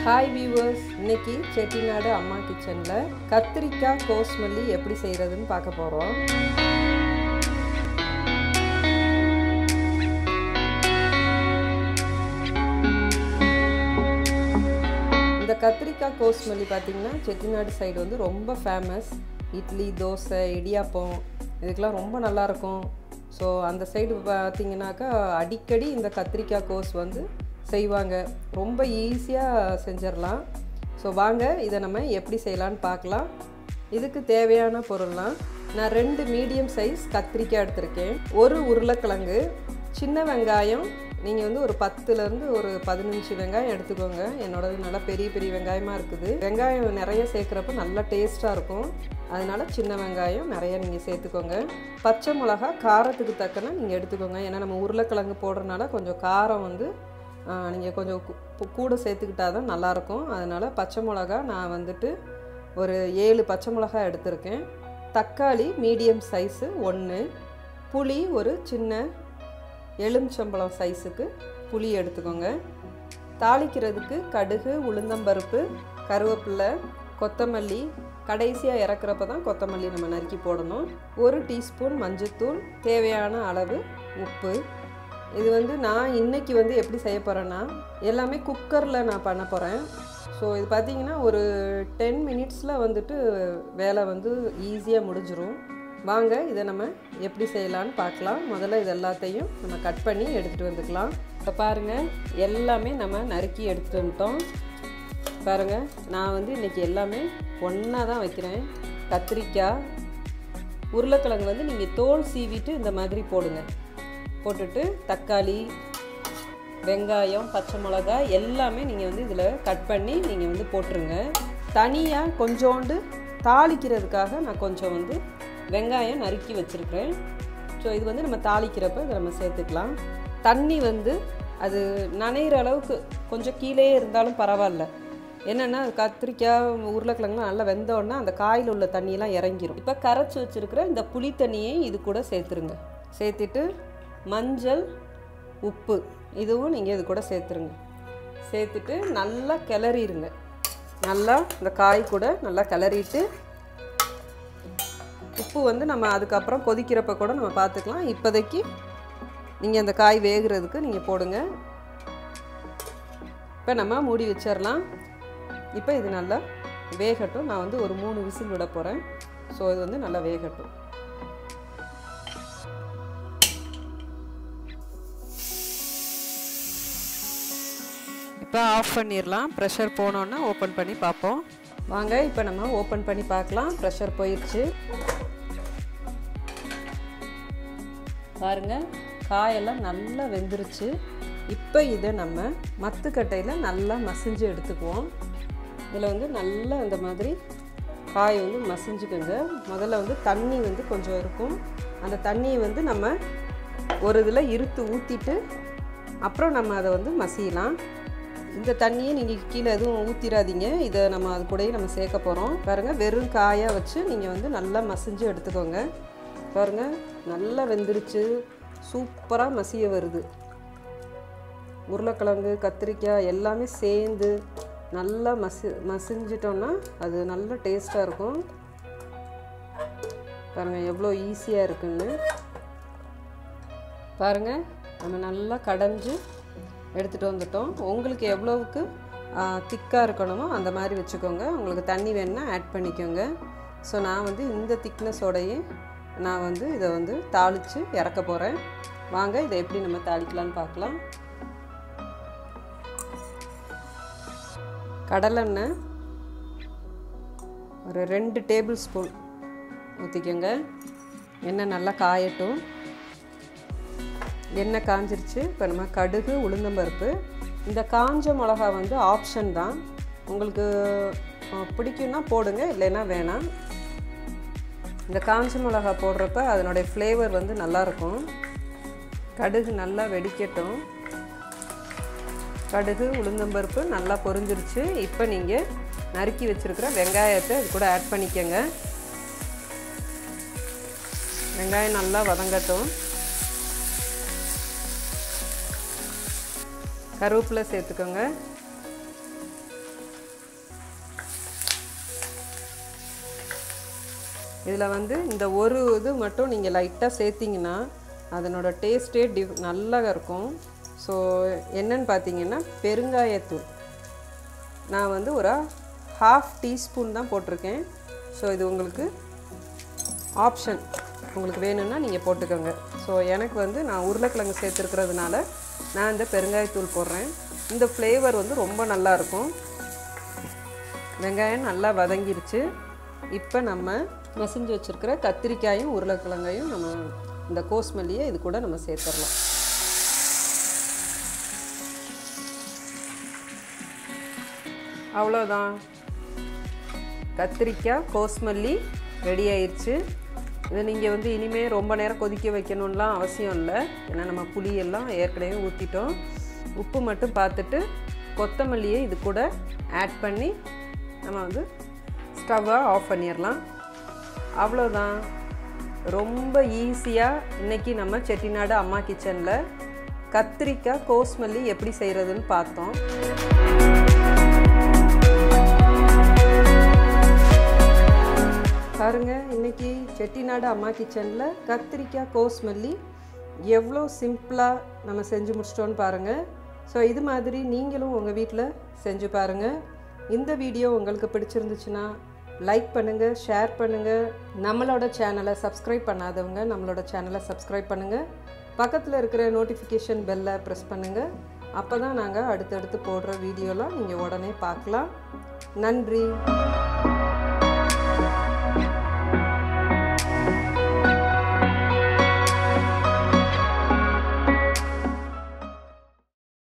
Hi viewers, இன்னைக்கு செட்டிநாடு அம்மா கிச்சன்ல கத்திரிக்காய் கோஸ்மல்லி எப்படி செய்யறதுன்னு பார்க்க போறோம். இந்த கத்திரிக்காய் கோஸ்மல்லி பாத்தீங்கன்னா செட்டிநாடு சைடு வந்து ரொம்ப ஃபேமஸ். இட்லி, தோசை, இடியாப்பம் இதுக்கெல்லாம் ரொம்ப நல்லா இருக்கும். ஸோ அந்த சைடு பார்த்தீங்கன்னாக்கா அடிக்கடி இந்த கத்திரிக்காய் கோஸ் வந்து செய்வாங்க. ரொம்ப ஈஸியாக செஞ்சிடலாம். ஸோ வாங்க இதை நம்ம எப்படி செய்யலான்னு பார்க்கலாம். இதுக்கு தேவையான பொருள்லாம் நான் 2 மீடியம் சைஸ் கத்திரிக்காய் எடுத்திருக்கேன், ஒரு உருளைக்கிழங்கு, சின்ன வெங்காயம். நீங்கள் வந்து ஒரு 10லேருந்து ஒரு 15 வெங்காயம் எடுத்துக்கோங்க. என்னோடது நல்லா பெரிய பெரிய வெங்காயமாக இருக்குது. வெங்காயம் நிறைய சேர்க்குறப்ப நல்லா டேஸ்ட்டாக இருக்கும். அதனால் சின்ன வெங்காயம் நிறைய நீங்கள் சேர்த்துக்கோங்க. பச்சை மிளகா காரத்துக்கு தக்கன நீங்கள் எடுத்துக்கோங்க. ஏன்னா நம்ம உருளைக்கிழங்கு போடுறதுனால கொஞ்சம் காரம் வந்து நீங்கள் கொஞ்சம் கூட சேர்த்துக்கிட்டா தான் நல்லாயிருக்கும். அதனால் பச்சை மிளகா நான் வந்துட்டு ஒரு 7 பச்சை மிளகா எடுத்திருக்கேன். தக்காளி மீடியம் சைஸு 1, புளி ஒரு சின்ன எலுமிச்சம்பழம் சைஸுக்கு புளி எடுத்துக்கோங்க. தாளிக்கிறதுக்கு கடுகு, உளுந்தம்பருப்பு, கருவேப்பிலை, கொத்தமல்லி, கடைசியாக இறக்குறப்ப தான் கொத்தமல்லி நம்ம நறுக்கி போடணும். 1 டீஸ்பூன் மஞ்சள்தூள், தேவையான அளவு உப்பு. இது வந்து நான் இன்றைக்கி வந்து எப்படி செய்ய போகிறேன்னா எல்லாமே குக்கரில் நான் பண்ண போகிறேன். ஸோ இது பார்த்திங்கன்னா ஒரு 10 மினிட்ஸில் வந்துட்டு வேலை வந்து ஈஸியாக முடிஞ்சிடும். வாங்க இதை நம்ம எப்படி செய்யலான்னு பார்க்கலாம். முதல்ல இது எல்லாத்தையும் நம்ம கட் பண்ணி எடுத்துகிட்டு வந்துக்கலாம். இப்போ பாருங்கள், எல்லாமே நம்ம நறுக்கி எடுத்துகிட்டு வந்துட்டோம். பாருங்கள், நான் வந்து இன்றைக்கி எல்லாமே ஒன்றா தான் வைக்கிறேன். கத்திரிக்காய், உருளைக்கிழங்கு வந்து நீங்கள் தோல் சீவிட்டு இந்த மாதிரி போடுங்க. போட்டுட்டு தக்காளி, வெங்காயம், பச்சை மிளகா எல்லாமே நீங்கள் வந்து இதில் கட் பண்ணி நீங்கள் வந்து போட்டுருங்க. தனியாக கொஞ்சோண்டு தாளிக்கிறதுக்காக நான் கொஞ்சம் வந்து வெங்காயம் நறுக்கி வச்சுருக்கிறேன். ஸோ இது வந்து நம்ம தாளிக்கிறப்ப இதை நம்ம சேர்த்துக்கலாம். தண்ணி வந்து அது நனைகிற அளவுக்கு கொஞ்சம் கீழே இருந்தாலும் பரவாயில்ல. என்னென்னா கத்திரிக்காய், உருளைக்கிழங்குலாம் நல்லா வெந்தோடனே அந்த காயில் உள்ள தண்ணியெலாம் இறங்கிடும். இப்போ கரைச்சி வச்சுருக்கிற இந்த புளி தண்ணியை இது கூட சேர்த்துருங்க. சேர்த்துட்டு மஞ்சள், உப்பு இதுவும் நீங்கள் இது கூட சேர்த்துருங்க. சேர்த்துட்டு நல்லா கிளறிடுங்க. நல்லா இந்த காய் கூட நல்லா கிளறிட்டு உப்பு வந்து நம்ம அதுக்கப்புறம் கொதிக்கிறப்ப கூட நம்ம பார்த்துக்கலாம். இப்போதைக்கு நீங்கள் அந்த காய் வேகிறதுக்கு நீங்கள் போடுங்க. இப்போ நம்ம மூடி வச்சிடலாம். இப்போ இது நல்லா வேகட்டும். நான் வந்து ஒரு 3 விசில் விட போகிறேன். ஸோ இது வந்து நல்லா வேகட்டும். இப்போ ஆஃப் பண்ணிடலாம். ப்ரெஷர் போனோன்னா ஓப்பன் பண்ணி பார்ப்போம். வாங்க இப்போ நம்ம ஓப்பன் பண்ணி பார்க்கலாம். ப்ரெஷர் போயிடுச்சு. பாருங்கள், காயெல்லாம் நல்லா வெந்துருச்சு. இப்போ இதை நம்ம மத்துக்கட்டையில் நல்லா மசிஞ்சு எடுத்துக்குவோம். இதில் வந்து நல்லா இந்த மாதிரி காய் வந்து மசிஞ்சுக்குங்க. முதல்ல வந்து தண்ணி வந்து கொஞ்சம் இருக்கும். அந்த தண்ணியை வந்து நம்ம ஒரு இதில் இருத்து ஊற்றிட்டு அப்புறம் நம்ம அதை வந்து மசியலாம். இந்த தண்ணியை நீங்கள் கீழே எதுவும் ஊற்றிடாதீங்க. இதை நம்ம அது கூடயே நம்ம சேர்க்க போகிறோம். பாருங்கள், வெறும் காயாக வச்சு நீங்கள் வந்து நல்லா மசிஞ்சு எடுத்துக்கோங்க. பாருங்கள், நல்லா வெந்துருச்சு. சூப்பராக மசிய வருது. உருளைக்கிழங்கு, கத்திரிக்காய் எல்லாமே சேர்ந்து நல்லா மசிஞ்சிட்டோன்னா அது நல்ல டேஸ்ட்டாக இருக்கும். பாருங்கள் எவ்வளோ ஈஸியாக இருக்குன்னு. பாருங்கள், நம்ம நல்லா கடைஞ்சி எடுத்துகிட்டு வந்துட்டோம். உங்களுக்கு எவ்வளோவுக்கு திக்காக இருக்கணுமோ அந்த மாதிரி வச்சுக்கோங்க. உங்களுக்கு தண்ணி வேணுன்னா ஆட் பண்ணிக்கோங்க. ஸோ நான் வந்து இந்த திக்னஸோடையே நான் வந்து இதை வந்து தாளித்து இறக்க போகிறேன். வாங்க இதை எப்படி நம்ம தாளிக்கலான்னு பார்க்கலாம். கடலெண்ணெய் ஒரு 2 டேபிள் ஸ்பூன் ஊற்றிக்கோங்க. எண்ணெய் நல்லா காயட்டும். எண்ணெய் காஞ்சிருச்சு. இப்போ நம்ம கடுகு, உளுந்தம்பருப்பு, இந்த காஞ்ச மிளகா வந்து ஆப்ஷன் தான். உங்களுக்கு பிடிக்குன்னா போடுங்க, இல்லைன்னா வேணாம். இந்த காஞ்ச மிளகா போடுறப்ப அதனுடைய ஃப்ளேவர் வந்து நல்லாயிருக்கும். கடுகு நல்லா வெடிக்கட்டும். கடுகு, உளுந்தம்பருப்பு நல்லா பொரிஞ்சிருச்சு. இப்போ நீங்கள் நறுக்கி வச்சுருக்கிற வெங்காயத்தை இது கூட ஆட் பண்ணிக்கோங்க. வெங்காயம் நல்லா வதங்கட்டும். கருவேப்பிலை சேர்த்துக்கோங்க. இதில் வந்து இந்த ஒரு இது மட்டும் நீங்கள் லைட்டாக சேர்த்திங்கன்னா அதனோட டேஸ்ட்டே நல்லா இருக்கும். ஸோ என்னன்னு பார்த்தீங்கன்னா பெருங்காயத்தூள் நான் வந்து ஒரு 1/2 டீஸ்பூன் தான் போட்டிருக்கேன். ஸோ இது உங்களுக்கு ஆப்ஷன், உங்களுக்கு வேணும்னா நீங்கள் போட்டுக்கோங்க. ஸோ எனக்கு வந்து நான் உருளைக்கிழங்கு சேர்த்துருக்கிறதுனால நான் இந்த பெருங்காயத்தூள் போடுறேன். இந்த ஃப்ளேவர் வந்து ரொம்ப நல்லாயிருக்கும். வெங்காயம் நல்லா வதங்கிருச்சு. இப்போ நம்ம மசிஞ்சு வச்சுருக்கிற கத்திரிக்காயும் உருளைக்கிழங்கையும் நம்ம இந்த கோஸ்மல்லியை இது கூட நம்ம சேர்த்துடலாம். அவ்வளோதான், கத்திரிக்காய் கோஸ்மல்லி ரெடி ஆயிடுச்சு. இதை நீங்கள் வந்து இனிமேல் ரொம்ப நேரம் கொதிக்க வைக்கணும்லாம் அவசியம் இல்லை. ஏன்னா நம்ம புளியெல்லாம் ஏற்கனவே ஊற்றிட்டோம். உப்பு மட்டும் பார்த்துட்டு கொத்தமல்லியை இது கூட ஆட் பண்ணி நம்ம வந்து ஸ்டவ்வை ஆஃப் பண்ணிடலாம். அவ்வளோதான், ரொம்ப ஈஸியாக இன்றைக்கி நம்ம செட்டிநாடு அம்மா கிச்சனில் கத்திரிக்காய் கோஸ்மல்லி எப்படி செய்கிறதுன்னு பார்த்தோம். பாருங்கள், இன்றைக்கி செட்டிநாடு அம்மா கிச்சனில் கத்திரிக்காய் கோஸ்மல்லி எவ்வளோ சிம்பிளாக நம்ம செஞ்சு முடிச்சிட்டோன்னு பாருங்கள். ஸோ இது மாதிரி நீங்களும் உங்கள் வீட்டில் செஞ்சு பாருங்கள். இந்த வீடியோ உங்களுக்கு பிடிச்சிருந்துச்சுன்னா லைக் பண்ணுங்கள், ஷேர் பண்ணுங்கள். நம்மளோட சேனலை சப்ஸ்கிரைப் பண்ணாதவங்க நம்மளோட சேனலை சப்ஸ்கிரைப் பண்ணுங்கள். பக்கத்தில் இருக்கிற நோட்டிஃபிகேஷன் பெல்லை ப்ரெஸ் பண்ணுங்கள். அப்போ தான் நாங்கள் அடுத்தடுத்து போடுற வீடியோலாம் நீங்கள் உடனே பார்க்கலாம். நன்றி.